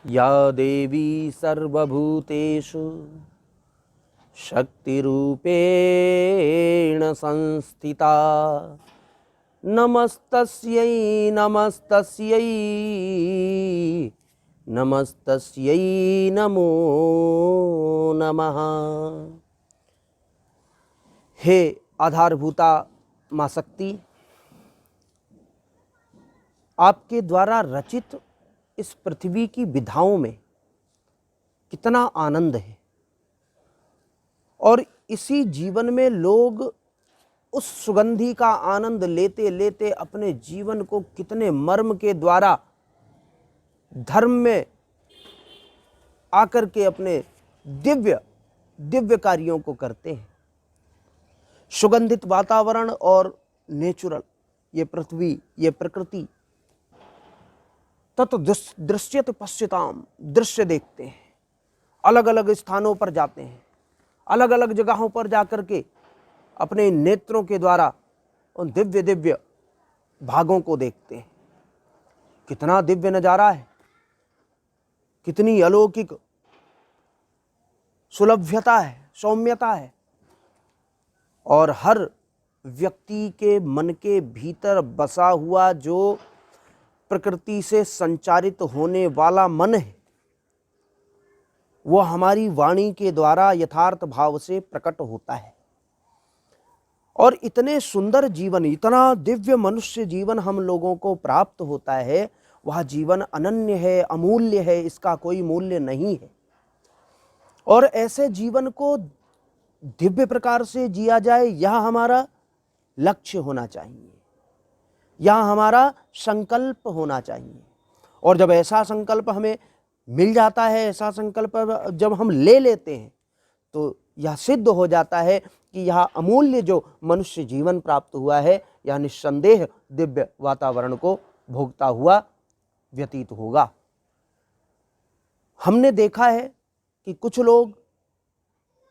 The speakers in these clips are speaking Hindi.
या देवी सर्वभूतेषु शक्तिरूपेण संस्थिता नमस्तस्यै नमस्तस्यै नमस्तस्यै नमो नमः। हे आधारभूता माँ शक्ति, आपके द्वारा रचित इस पृथ्वी की विधाओं में कितना आनंद है और इसी जीवन में लोग उस सुगंधि का आनंद लेते लेते अपने जीवन को कितने मर्म के द्वारा धर्म में आकर के अपने दिव्य कार्यों को करते हैं। सुगंधित वातावरण और नेचुरल ये पृथ्वी, ये प्रकृति, तत् दृश्यत पश्यताम, दृश्य देखते हैं, अलग अलग स्थानों पर जाते हैं, अलग अलग जगहों पर जाकर के अपने नेत्रों के द्वारा उन दिव्य दिव्य भागों को देखते हैं। कितना दिव्य नजारा है, कितनी अलौकिक सुलभ्यता है, सौम्यता है, और हर व्यक्ति के मन के भीतर बसा हुआ जो प्रकृति से संचारित होने वाला मन है, वो हमारी वाणी के द्वारा यथार्थ भाव से प्रकट होता है। और इतने सुंदर जीवन, इतना दिव्य मनुष्य जीवन हम लोगों को प्राप्त होता है, वह जीवन अनन्य है, अमूल्य है, इसका कोई मूल्य नहीं है। और ऐसे जीवन को दिव्य प्रकार से जिया जाए, यह हमारा लक्ष्य होना चाहिए, यह हमारा संकल्प होना चाहिए। और जब ऐसा संकल्प हमें मिल जाता है, ऐसा संकल्प जब हम ले लेते हैं, तो यह सिद्ध हो जाता है कि यह अमूल्य जो मनुष्य जीवन प्राप्त हुआ है, यह निस्संदेह दिव्य वातावरण को भोगता हुआ व्यतीत होगा। हमने देखा है कि कुछ लोग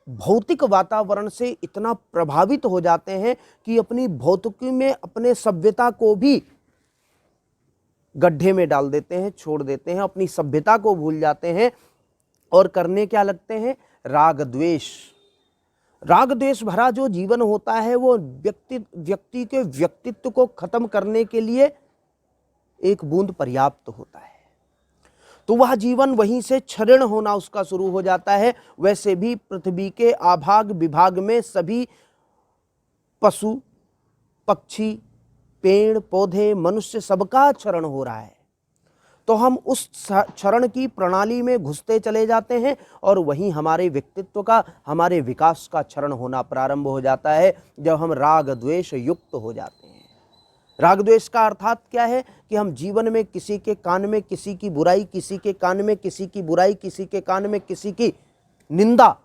भौतिक वातावरण से इतना प्रभावित हो जाते हैं कि अपनी भौतिकी में अपने सभ्यता को भी गड्ढे में डाल देते हैं, छोड़ देते हैं, अपनी सभ्यता को भूल जाते हैं और करने क्या लगते हैं? राग द्वेष। राग द्वेष भरा जो जीवन होता है वो व्यक्ति के व्यक्तित्व को खत्म करने के लिए एक बूंद पर्याप्त होता है, तो वह जीवन वहीं से क्षरण होना उसका शुरू हो जाता है। वैसे भी पृथ्वी के आभाग विभाग में सभी पशु पक्षी, पेड़ पौधे, मनुष्य, सबका क्षरण हो रहा है। तो हम उस क्षरण की प्रणाली में घुसते चले जाते हैं और वहीं हमारे व्यक्तित्व का, हमारे विकास का क्षरण होना प्रारंभ हो जाता है जब हम राग द्वेष युक्त हो जाते हैं। राग द्वेष का अर्थात क्या है कि हम जीवन में किसी के कान में किसी की बुराई, किसी के कान में किसी की बुराई, किसी के कान में किसी की निंदा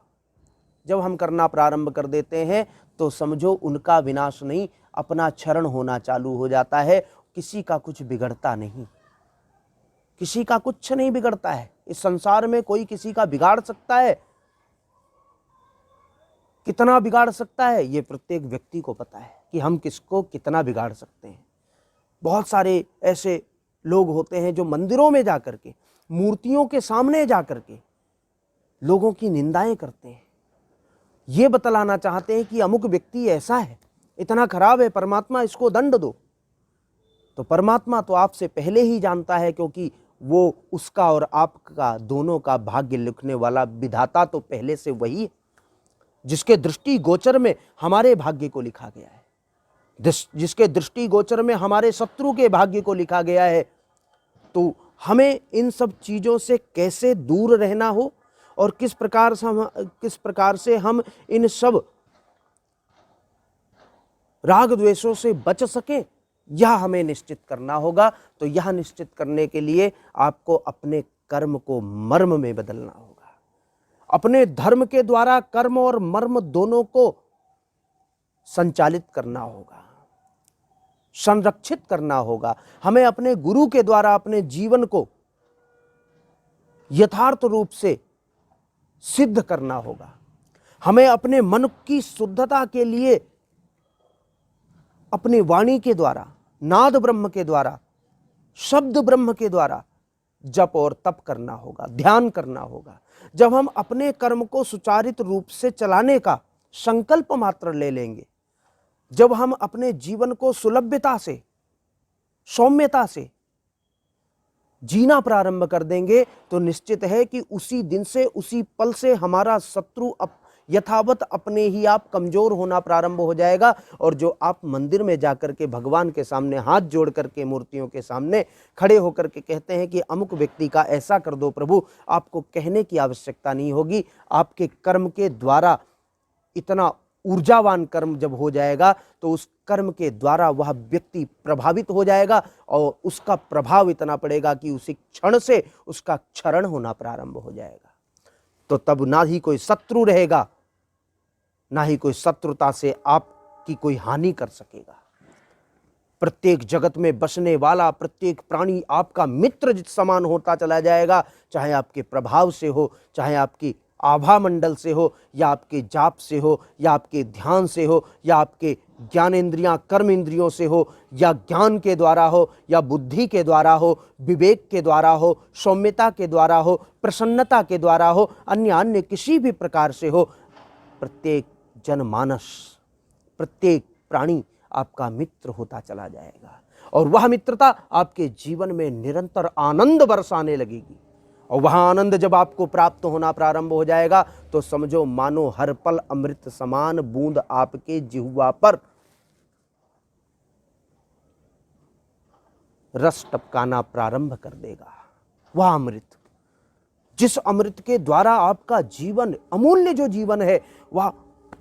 जब हम करना प्रारंभ कर देते हैं, तो समझो उनका विनाश नहीं, अपना क्षरण होना चालू हो जाता है। किसी का कुछ बिगड़ता नहीं, किसी का कुछ नहीं बिगड़ता है। इस संसार में कोई किसी का बिगाड़ सकता है? कितना बिगाड़ सकता है, ये प्रत्येक व्यक्ति को पता है कि हम किसको कितना बिगाड़ सकते हैं। बहुत सारे ऐसे लोग होते हैं जो मंदिरों में जाकर के, मूर्तियों के सामने जाकर के लोगों की निंदाएं करते हैं, ये बतलाना चाहते हैं कि अमुक व्यक्ति ऐसा है, इतना खराब है, परमात्मा इसको दंड दो। तो परमात्मा तो आपसे पहले ही जानता है, क्योंकि वो उसका और आपका दोनों का भाग्य लिखने वाला विधाता तो पहले से वही है, जिसके दृष्टि गोचर में हमारे भाग्य को लिखा गया है, जिसके दृष्टि गोचर में हमारे शत्रु के भाग्य को लिखा गया है। तो हमें इन सब चीजों से कैसे दूर रहना हो और किस प्रकार से हम इन सब राग द्वेषों से बच सके, यह हमें निश्चित करना होगा। तो यह निश्चित करने के लिए आपको अपने कर्म को मर्म में बदलना होगा। अपने धर्म के द्वारा कर्म और मर्म दोनों को संचालित करना होगा, संरक्षित करना होगा। हमें अपने गुरु के द्वारा अपने जीवन को यथार्थ रूप से सिद्ध करना होगा। हमें अपने मन की शुद्धता के लिए अपनी वाणी के द्वारा, नाद ब्रह्म के द्वारा, शब्द ब्रह्म के द्वारा जप और तप करना होगा, ध्यान करना होगा। जब हम अपने कर्म को सुचारित रूप से चलाने का संकल्प मात्र ले लेंगे, जब हम अपने जीवन को सुलभ्यता से, सौम्यता से जीना प्रारंभ कर देंगे, तो निश्चित है कि उसी दिन से, उसी पल से हमारा शत्रु यथावत अपने ही आप कमजोर होना प्रारंभ हो जाएगा। और जो आप मंदिर में जाकर के भगवान के सामने हाथ जोड़ करके मूर्तियों के सामने खड़े होकर के कहते हैं कि अमुक व्यक्ति का ऐसा कर दो प्रभु, आपको कहने की आवश्यकता नहीं होगी। आपके कर्म के द्वारा इतना ऊर्जावान कर्म जब हो जाएगा तो उस कर्म के द्वारा वह व्यक्ति प्रभावित हो जाएगा और उसका प्रभाव इतना पड़ेगा कि उसी क्षण से उसका क्षरण होना प्रारंभ हो जाएगा। तो तब ना ही कोई शत्रु रहेगा, ना ही कोई शत्रुता से आपकी कोई हानि कर सकेगा। प्रत्येक जगत में बसने वाला प्रत्येक प्राणी आपका मित्र जिस समान होता चला जाएगा, चाहे आपके प्रभाव से हो, चाहे आपकी आभा मंडल से हो, या आपके जाप से हो, या आपके ध्यान से हो, या आपके ज्ञानेंद्रियां कर्म इंद्रियों से हो, या ज्ञान के द्वारा हो, या बुद्धि के द्वारा हो, विवेक के द्वारा हो, सौम्यता के द्वारा हो, प्रसन्नता के द्वारा हो, अन्य किसी भी प्रकार से हो। प्रत्येक जनमानस, प्रत्येक प्राणी आपका मित्र होता चला जाएगा और वह मित्रता आपके जीवन में निरंतर आनंद बरसाने लगेगी। और वह आनंद जब आपको प्राप्त होना प्रारंभ हो जाएगा तो समझो मानो हर पल अमृत समान बूंद आपके जिह्वा पर रस टपकाना प्रारंभ कर देगा। वह अमृत, जिस अमृत के द्वारा आपका जीवन, अमूल्य जो जीवन है, वह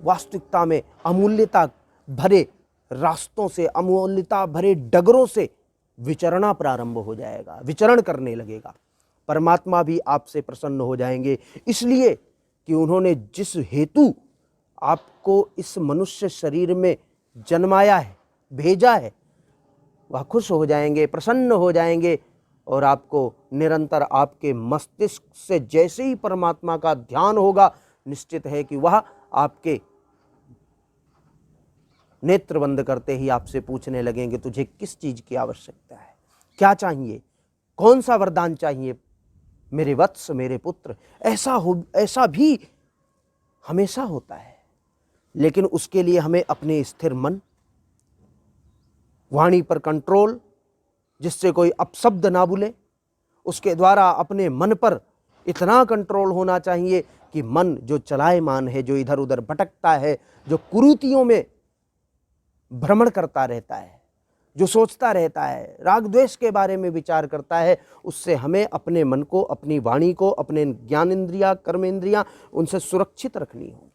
वास्तविकता में अमूल्यता भरे रास्तों से, अमूल्यता भरे डगरों से विचरना प्रारंभ हो जाएगा, विचरण करने लगेगा। परमात्मा भी आपसे प्रसन्न हो जाएंगे, इसलिए कि उन्होंने जिस हेतु आपको इस मनुष्य शरीर में जन्माया है, भेजा है, वह खुश हो जाएंगे, प्रसन्न हो जाएंगे और आपको निरंतर आपके मस्तिष्क से जैसे ही परमात्मा का ध्यान होगा, निश्चित है कि वह आपके नेत्र बंद करते ही आपसे पूछने लगेंगे, तुझे किस चीज की आवश्यकता है, क्या चाहिए, कौन सा वरदान चाहिए मेरे वत्स, मेरे पुत्र। ऐसा भी हमेशा होता है, लेकिन उसके लिए हमें अपने स्थिर मन, वाणी पर कंट्रोल, जिससे कोई अपशब्द ना बोले, उसके द्वारा अपने मन पर इतना कंट्रोल होना चाहिए कि मन जो चलायमान है, जो इधर उधर भटकता है, जो कुरीतियों में भ्रमण करता रहता है, जो सोचता रहता है, राग द्वेष के बारे में विचार करता है, उससे हमें अपने मन को, अपनी वाणी को, अपने ज्ञानेंद्रियां, कर्मेंद्रियां, उनसे सुरक्षित रखनी होगी।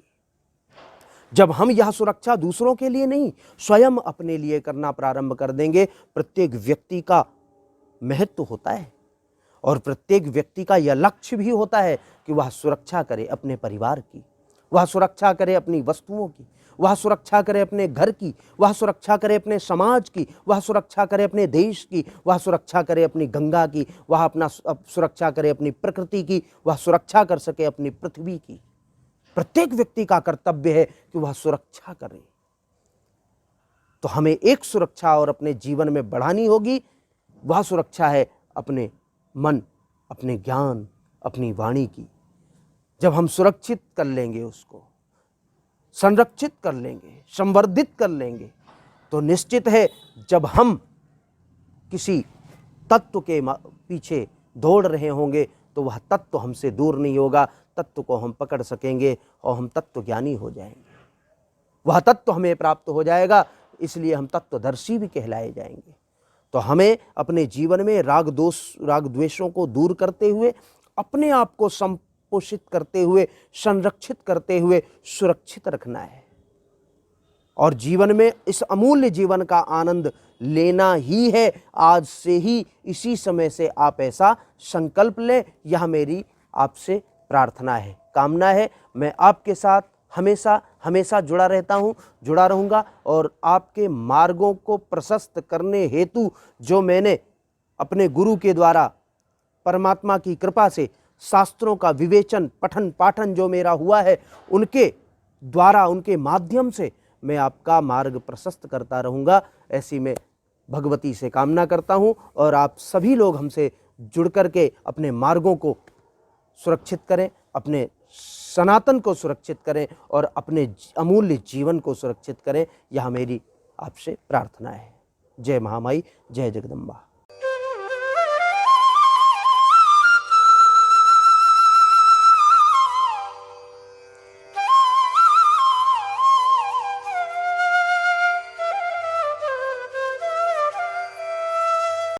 जब हम यह सुरक्षा दूसरों के लिए नहीं, स्वयं अपने लिए करना प्रारंभ कर देंगे। प्रत्येक व्यक्ति का महत्व होता है और प्रत्येक व्यक्ति का यह लक्ष्य भी होता है कि वह सुरक्षा करे अपने परिवार की, वह सुरक्षा करे अपनी वस्तुओं की, वह सुरक्षा करे अपने घर की, वह सुरक्षा करे अपने समाज की, वह सुरक्षा करे अपने देश की, वह सुरक्षा करे अपनी गंगा की, वह अपना सुरक्षा करे अपनी प्रकृति की, वह सुरक्षा कर सके अपनी पृथ्वी की। प्रत्येक व्यक्ति का कर्तव्य है कि वह सुरक्षा करे। तो हमें एक सुरक्षा और अपने जीवन में बढ़ानी होगी, वह सुरक्षा है अपने मन, अपने ज्ञान, अपनी वाणी की। जब हम सुरक्षित कर लेंगे, उसको संरक्षित कर लेंगे, संवर्धित कर लेंगे, तो निश्चित है जब हम किसी तत्व के पीछे दौड़ रहे होंगे तो वह तत्व हमसे दूर नहीं होगा, तत्व को हम पकड़ सकेंगे और हम तत्व ज्ञानी हो जाएंगे, वह तत्व हमें प्राप्त हो जाएगा, इसलिए हम तत्वदर्शी भी कहलाए जाएंगे। तो हमें अपने जीवन में राग द्वेषों को दूर करते हुए, अपने आप को पोषित करते हुए, संरक्षित करते हुए सुरक्षित रखना है और जीवन में इस अमूल्य जीवन का आनंद लेना ही है। आज से ही, इसी समय से आप ऐसा संकल्प लें। यह मेरी आपसे प्रार्थना है, कामना है। मैं आपके साथ हमेशा हमेशा जुड़ा रहता हूँ, जुड़ा रहूँगा और आपके मार्गों को प्रशस्त करने हेतु जो मैंने अपने गुरु के द्वारा, परमात्मा की कृपा से, शास्त्रों का विवेचन, पठन पाठन जो मेरा हुआ है, उनके द्वारा, उनके माध्यम से मैं आपका मार्ग प्रशस्त करता रहूँगा। ऐसी मैं भगवती से कामना करता हूँ और आप सभी लोग हमसे जुड़ करके अपने मार्गों को सुरक्षित करें, अपने सनातन को सुरक्षित करें और अपने अमूल्य जीवन को सुरक्षित करें। यह मेरी आपसे प्रार्थना है। जय महामाई, जय जगदम्बा।